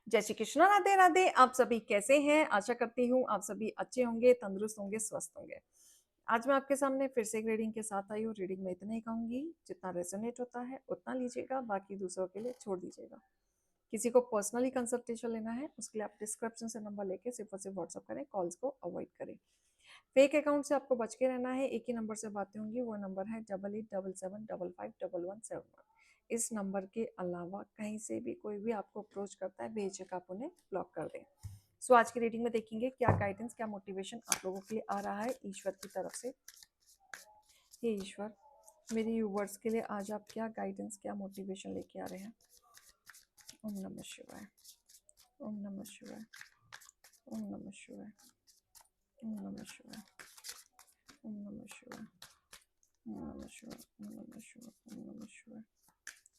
जय श्री कृष्ण, राधे राधे। आप सभी कैसे हैं? आशा करती हूँ आप सभी अच्छे होंगे, तंदुरुस्त होंगे, स्वस्थ होंगे। आज मैं आपके सामने फिर से एक रीडिंग के साथ आई हूँ। रीडिंग में इतना ही कहूंगी, जितना रेजोनेट होता है उतना लीजिएगा, बाकी दूसरों के लिए छोड़ दीजिएगा। किसी को पर्सनली कंसल्टेशन लेना है उसके लिए आप डिस्क्रिप्शन से नंबर लेके सिर्फ और सिर्फ व्हाट्सअप करें, कॉल्स को अवॉइड करें। फेक अकाउंट से आपको बच के रहना है। एक ही नंबर से बातें होंगी, वो नंबर है 8877555111। इस नंबर के अलावा कहीं से भी कोई भी आपको अप्रोच करता है, बेझिझक आप उन्हें ब्लॉक कर दें। सो आज की रीडिंग में देखेंगे क्या गाइडेंस, क्या मोटिवेशन आप लोगों के लिए आ रहा है ईश्वर की तरफ से। हे ईश्वर, मेरे व्यूवर्स के लिए आज आप क्या गाइडेंस, क्या मोटिवेशन लेके आ रहे हैं। ओम नमः शिवाय, ओम नमः शिवाय, ओम नमः शिवाय, ओम नमः शिवाय, ओम नमः शिवाय, ओम नमः शिवाय, ओम नमः शिवाय, ओम नमः शिवाय,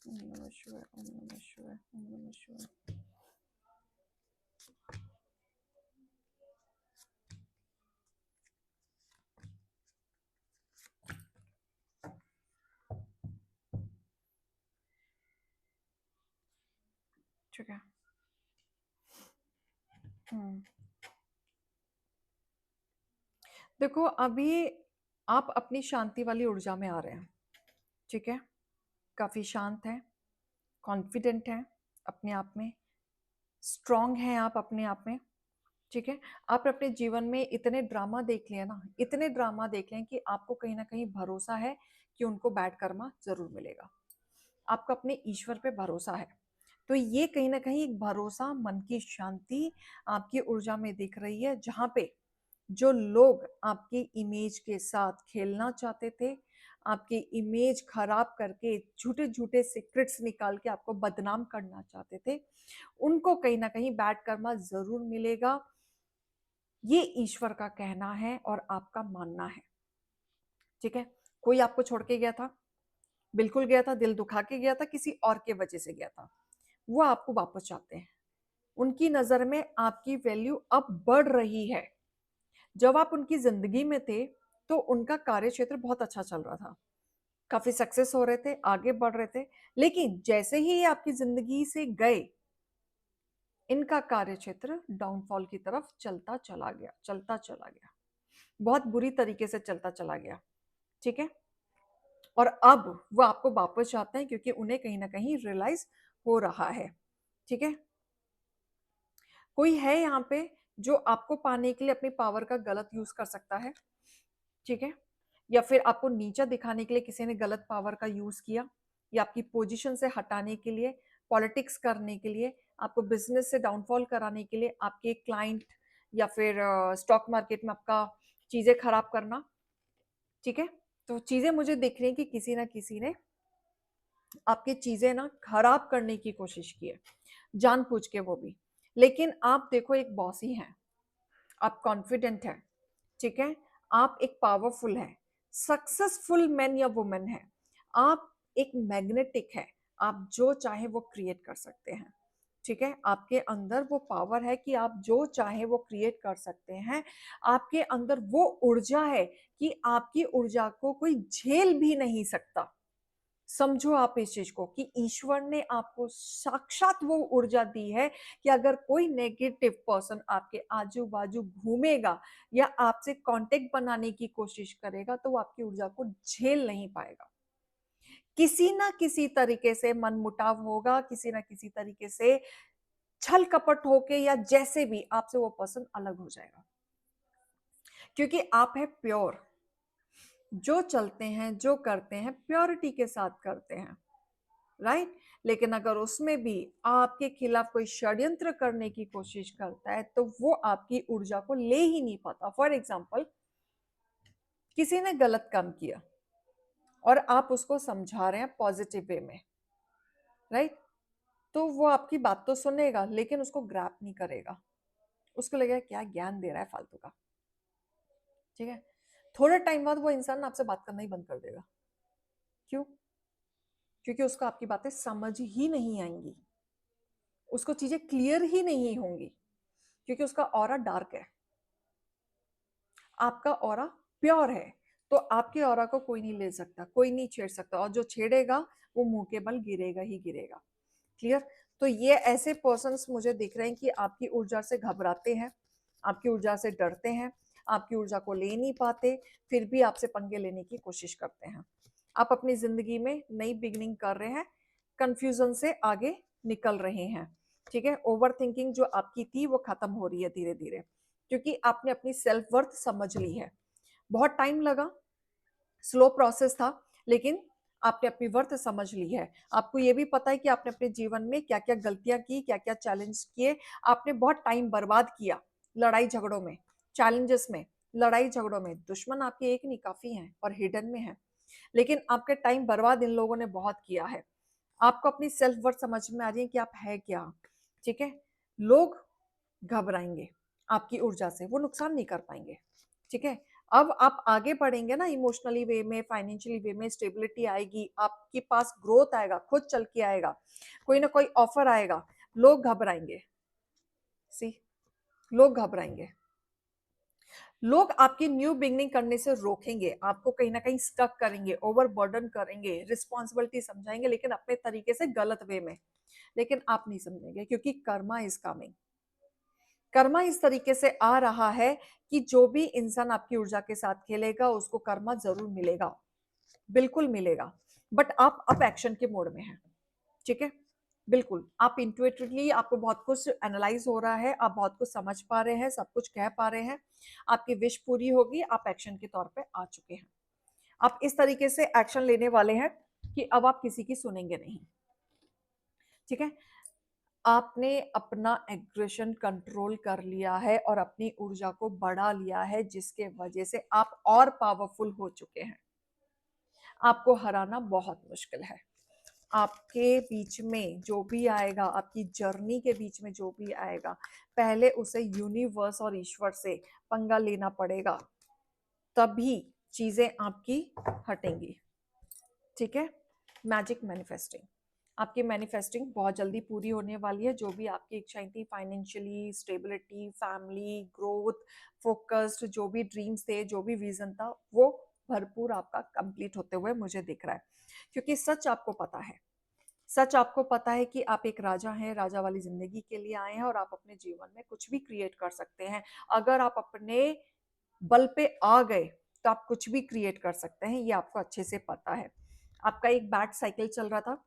ओम नमः शिवाय, ओम नमः शिवाय, ओम नमः शिवाय। ठीक है। देखो, अभी आप अपनी शांति वाली ऊर्जा में आ रहे हैं। ठीक है, काफी शांत हैं, कॉन्फिडेंट हैं अपने आप में, स्ट्रांग हैं आप अपने आप में। ठीक है, आप अपने जीवन में इतने ड्रामा देख लिए ना, इतने ड्रामा देख लें कि आपको कहीं ना कहीं भरोसा है कि उनको बैड कर्मा जरूर मिलेगा। आपका अपने ईश्वर पे भरोसा है। तो ये कहीं ना कहीं एक भरोसा, मन की शांति आपकी ऊर्जा में दिख रही है। जहां पे जो लोग आपकी इमेज के साथ खेलना चाहते थे, आपकी इमेज खराब करके झूठे झूठे सीक्रेट्स निकाल के आपको बदनाम करना चाहते थे, उनको कहीं ना कहीं बैड कर्मा जरूर मिलेगा। ये ईश्वर का कहना है और आपका मानना है। ठीक है, कोई आपको छोड़ के गया था, बिल्कुल गया था, दिल दुखा के गया था, किसी और के वजह से गया था। वो आपको वापस चाहते हैं। उनकी नजर में आपकी वैल्यू अब बढ़ रही है। जब आप उनकी जिंदगी में थे तो उनका कार्य क्षेत्र बहुत अच्छा चल रहा था, काफी सक्सेस हो रहे थे, आगे बढ़ रहे थे। लेकिन जैसे ही ये आपकी जिंदगी से गए, इनका कार्य क्षेत्र डाउनफॉल की तरफ चलता चला गया, चलता चला गया, बहुत बुरी तरीके से चलता चला गया। ठीक है, और अब वो आपको वापस चाहते हैं क्योंकि उन्हें कहीं ना कहीं रियलाइज हो रहा है। ठीक है, कोई है यहाँ पे जो आपको पाने के लिए अपनी पावर का गलत यूज कर सकता है। ठीक है, या फिर आपको नीचा दिखाने के लिए किसी ने गलत पावर का यूज किया, या आपकी पोजीशन से हटाने के लिए, पॉलिटिक्स करने के लिए, आपको बिजनेस से डाउनफॉल कराने के लिए, आपके क्लाइंट या फिर स्टॉक मार्केट में आपका चीजें खराब करना। ठीक है, तो चीजें मुझे दिख रही हैं कि किसी ना किसी ने आपकी चीजें ना खराब करने की कोशिश की है, जानबूझ के वो भी। लेकिन आप देखो, एक बॉस ही हैं, आप कॉन्फिडेंट हैं। ठीक है, आप एक पावरफुल हैं, सक्सेसफुल मैन या वुमेन है। आप एक मैग्नेटिक है, आप जो चाहे वो क्रिएट कर सकते हैं। ठीक है, आपके अंदर वो पावर है कि आप जो चाहे वो क्रिएट कर सकते हैं। आपके अंदर वो ऊर्जा है कि आपकी ऊर्जा को कोई झेल भी नहीं सकता। समझो आप इस चीज को कि ईश्वर ने आपको साक्षात वो ऊर्जा दी है कि अगर कोई नेगेटिव पर्सन आपके आजू बाजू घूमेगा या आपसे कांटेक्ट बनाने की कोशिश करेगा तो वो आपकी ऊर्जा को झेल नहीं पाएगा। किसी ना किसी तरीके से मनमुटाव होगा, किसी ना किसी तरीके से छल कपट होके या जैसे भी आपसे वो पर्सन अलग हो जाएगा, क्योंकि आप है प्योर। जो चलते हैं, जो करते हैं, प्योरिटी के साथ करते हैं, राइट। लेकिन अगर उसमें भी आपके खिलाफ कोई षड्यंत्र करने की कोशिश करता है तो वो आपकी ऊर्जा को ले ही नहीं पाता। फॉर एग्जाम्पल, किसी ने गलत काम किया और आप उसको समझा रहे हैं पॉजिटिव वे में, राइट, तो वो आपकी बात तो सुनेगा लेकिन उसको ग्रैप नहीं करेगा। उसको लगेगा क्या ज्ञान दे रहा है फालतू का। ठीक है, थोड़े टाइम बाद वो इंसान आपसे बात करना ही बंद कर देगा। क्यों? क्योंकि उसको आपकी बातें समझ ही नहीं आएंगी, उसको चीजें क्लियर ही नहीं होंगी, क्योंकि उसका ऑरा डार्क है, आपका ऑरा प्योर है। तो आपके ऑरा को कोई नहीं ले सकता, कोई नहीं छेड़ सकता, और जो छेड़ेगा वो मुंह के बल गिरेगा ही गिरेगा। क्लियर? तो ये ऐसे पर्सन्स मुझे दिख रहे हैं कि आपकी ऊर्जा से घबराते हैं, आपकी ऊर्जा से डरते हैं, आपकी ऊर्जा को ले नहीं पाते, फिर भी आपसे पंगे लेने की कोशिश करते हैं। आप अपनी जिंदगी में नई बिगनिंग कर रहे हैं, कंफ्यूजन से आगे निकल रहे हैं, ठीक है। ओवर थिंकिंग जो आपकी थी वो खत्म हो रही है धीरे धीरे, क्योंकि आपने अपनी सेल्फ वर्थ समझ ली है। बहुत टाइम लगा, स्लो प्रोसेस था, लेकिन आपने अपनी वर्थ समझ ली है। आपको ये भी पता है कि आपने अपने जीवन में क्या क्या गलतियां की, क्या क्या चैलेंज किए। आपने बहुत टाइम बर्बाद किया लड़ाई झगड़ों में, चैलेंजेस में, लड़ाई झगड़ों में। दुश्मन आपके एक नहीं, काफी हैं और हिडन में है, लेकिन आपके टाइम बर्बाद इन लोगों ने बहुत किया है। आपको अपनी सेल्फ वर्थ समझ में आ रही है कि आप है क्या, ठीक है। लोग घबराएंगे आपकी ऊर्जा से, वो नुकसान नहीं कर पाएंगे, ठीक है। अब आप आगे बढ़ेंगे ना, इमोशनली वे में, फाइनेंशियली वे में स्टेबिलिटी आएगी, आपके पास ग्रोथ आएगा, खुद चल के आएगा, कोई ना कोई ऑफर आएगा, लोग घबराएंगे। सी, लोग घबराएंगे, लोग आपकी न्यू बिगनिंग करने से रोकेंगे, आपको कहीं ना कहीं स्टक करेंगे, ओवरबर्डन करेंगे, रिस्पॉन्सिबिलिटी समझाएंगे, लेकिन अपने तरीके से, गलत वे में। लेकिन आप नहीं समझेंगे, क्योंकि कर्मा इज कमिंग। कर्मा इस तरीके से आ रहा है कि जो भी इंसान आपकी ऊर्जा के साथ खेलेगा उसको कर्मा जरूर मिलेगा, बिल्कुल मिलेगा। बट आप अब एक्शन के मोड में हैं, ठीक है। बिल्कुल, आप इंट्यूटिवली, आपको बहुत कुछ एनालाइज हो रहा है, आप बहुत कुछ समझ पा रहे हैं, सब कुछ कह पा रहे हैं, आपकी विश पूरी होगी, आप एक्शन के तौर पे आ चुके हैं। आप इस तरीके से एक्शन लेने वाले हैं कि अब आप किसी की सुनेंगे नहीं, ठीक है। आपने अपना एग्रेशन कंट्रोल कर लिया है और अपनी ऊर्जा को बढ़ा लिया है, जिसके वजह से आप और पावरफुल हो चुके हैं। आपको हराना बहुत मुश्किल है। आपके बीच में जो भी आएगा, आपकी जर्नी के बीच में जो भी आएगा, पहले उसे यूनिवर्स और ईश्वर से पंगा लेना पड़ेगा, तभी चीजें आपकी हटेंगी, ठीक है। मैजिक मैनिफेस्टिंग, आपकी मैनिफेस्टिंग बहुत जल्दी पूरी होने वाली है। जो भी आपकी इच्छाएं थी, financially stability, family growth, focused, जो भी ड्रीम्स थे, जो भी विजन था, वो भरपूर आपका कंप्लीट होते हुए मुझे दिख रहा है। क्योंकि सच आपको पता है, सच आपको पता है कि आप एक राजा हैं, राजा वाली जिंदगी के लिए आए हैं, और आप अपने जीवन में कुछ भी क्रिएट कर सकते हैं। अगर आप अपने बल पे आ गए तो आप कुछ भी क्रिएट कर सकते हैं, ये आपको अच्छे से पता है। आपका एक बैड साइकिल चल रहा था,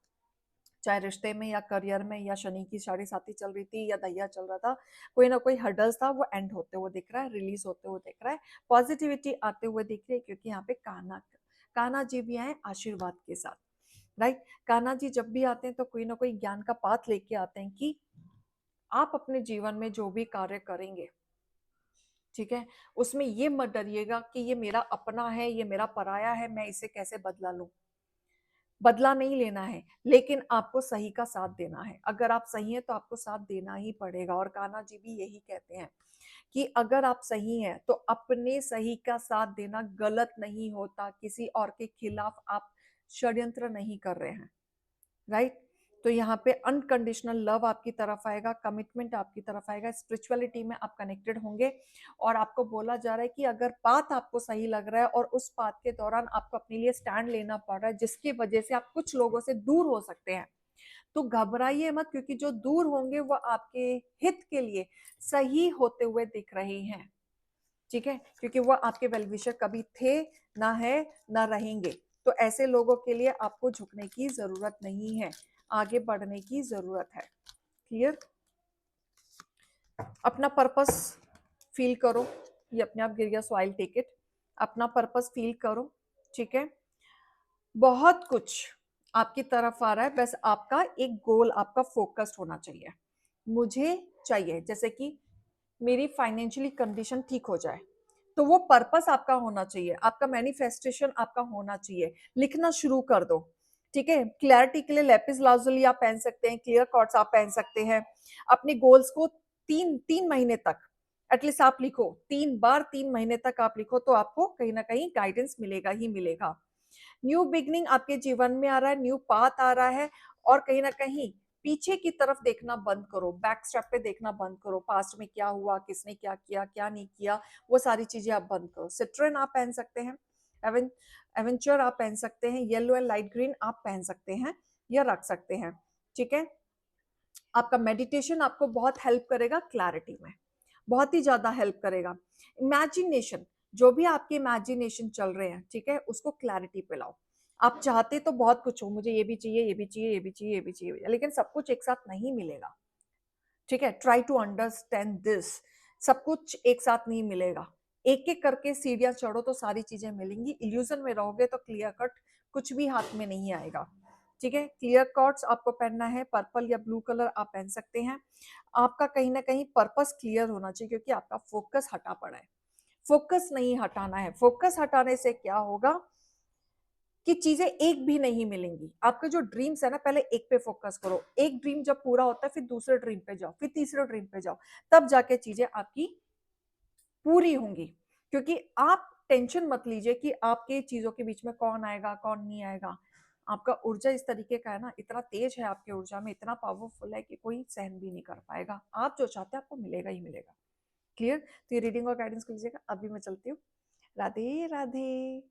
चाहे रिश्ते में या करियर में, या शनि की साढ़े साथी चल रही थी, या दैया चल रहा था, कोई ना कोई हर्डल्स था, वो एंड होते हुए दिख रहा है, रिलीज होते हुए दिख रहा है, पॉजिटिविटी आते हुए दिख रही है। क्योंकि यहाँ पे कान्हा, कान्हा जी भी आए आशीर्वाद के साथ, राइट। कान्हा जी जब भी आते हैं तो कोई ना कोई ज्ञान का पाठ लेके आते हैं कि आप अपने जीवन में जो भी कार्य करेंगे, ठीक है, उसमें ये मत डरिएगा कि ये मेरा अपना है, ये मेरा पराया है, मैं इसे कैसे बदला लूं। बदला नहीं लेना है, लेकिन आपको सही का साथ देना है। अगर आप सही हैं तो आपको साथ देना ही पड़ेगा, और कान्हा जी भी यही कहते हैं कि अगर आप सही हैं तो अपने सही का साथ देना गलत नहीं होता, किसी और के खिलाफ आप षड्यंत्र नहीं कर रहे हैं, राइट। तो यहाँ पे अनकंडीशनल लव आपकी तरफ आएगा, कमिटमेंट आपकी तरफ आएगा, स्पिरिचुअलिटी में आप कनेक्टेड होंगे। और आपको बोला जा रहा है कि अगर बात आपको सही लग रहा है और उस बात के दौरान आपको अपने लिए स्टैंड लेना पड़ रहा है, जिसकी वजह से आप कुछ लोगों से दूर हो सकते हैं, तो घबराइए मत, क्योंकि जो दूर होंगे वो आपके हित के लिए सही होते हुए दिख रहे हैं, ठीक है। क्योंकि वो आपके वेलविशर कभी थे ना, है ना रहेंगे। तो ऐसे लोगों के लिए आपको झुकने की जरूरत नहीं है, आगे बढ़ने की जरूरत है। क्लियर। अपना पर्पस फील करो, ये अपने आप गिर गया, सो आई टेक इट। अपना पर्पस फील करो, ठीक है। बहुत कुछ आपकी तरफ आ रहा है, बस आपका एक गोल, आपका फोकस्ड होना चाहिए। मुझे चाहिए जैसे कि मेरी फाइनेंशियली कंडीशन ठीक हो जाए, तो वो पर्पस आपका होना चाहिए, आपका मैनिफेस्टेशन आपका होना चाहिए। लिखना शुरू कर दो, ठीक है। क्लैरिटी के लिए लेपिस लाजुली आप पहन सकते हैं, क्लियर कॉर्ड्स आप पहन सकते हैं। अपने गोल्स को 3 महीने तक एटलीस्ट आप लिखो, 3 बार 3 महीने तक आप लिखो, तो आपको कहीं ना कहीं गाइडेंस मिलेगा ही मिलेगा। न्यू बिगनिंग आपके जीवन में आ रहा है, न्यू पाथ आ रहा है, और कहीं ना कहीं पीछे की तरफ देखना बंद करो, बैक स्टेप पे देखना बंद करो, पास्ट में क्या हुआ, किसने क्या किया, क्या नहीं किया, वो सारी चीजें आप बंद करो। सिट्रन आप पहन सकते हैं, एवन एवेंचर आप पहन सकते हैं, येलो एंड लाइट ग्रीन आप पहन सकते हैं या रख सकते हैं, ठीक है। आपका मेडिटेशन आपको बहुत हेल्प करेगा क्लैरिटी में, बहुत ही ज़्यादा हेल्प करेगा। इमेजिनेशन, जो भी आपके इमेजिनेशन चल रहे हैं, ठीक है, उसको क्लैरिटी पे लाओ। आप चाहते तो बहुत कुछ हो, मुझे ये भी चाहिए, ये भी चाहिए, ये भी चाहिए, ये भी चाहिए, लेकिन सब कुछ एक साथ नहीं मिलेगा, ठीक है? ट्राई टू अंडरस्टैंड दिस, सब कुछ एक साथ नहीं मिलेगा। एक-एक करके सीढ़ियाँ चढ़ो तो सारी चीज़ें मिलेंगी, इल्यूज़न में रहोगे तो क्लियर कट कुछ भी हाथ में नहीं आएगा, ठीक है? क्लियर कट्स आपको पहनना है, पर्पल या ब्लू कलर आप पहन सकते हैं। आपका कहीं न कहीं पर्पस क्लियर होना चाहिए क्योंकि आपका फोकस हटा पड़ा है। फोकस नहीं हटाना है, फोकस हटाने से क्या होगा कि चीज़ें एक भी नहीं मिलेंगी। आपके जो ड्रीम्स है ना, पहले एक पे फोकस करो। एक ड्रीम जब पूरा होता है, फिर दूसरे ड्रीम पे जाओ, फिर तीसरे ड्रीम पे जाओ, तब जाके चीज़ें आपकी पूरी होंगी। क्योंकि आप टेंशन मत लीजिए कि आपके चीज़ों के बीच में कौन आएगा, कौन नहीं आएगा। आपका ऊर्जा इस तरीके का है ना, इतना तेज है आपकी ऊर्जा में, इतना पावरफुल है कि कोई सहन भी नहीं कर पाएगा। आप जो चाहते हैं आपको मिलेगा ही मिलेगा। क्लियर? तो ये रीडिंग और गाइडेंस को लीजिएगा। अभी मैं चलती हूँ। राधे, राधे।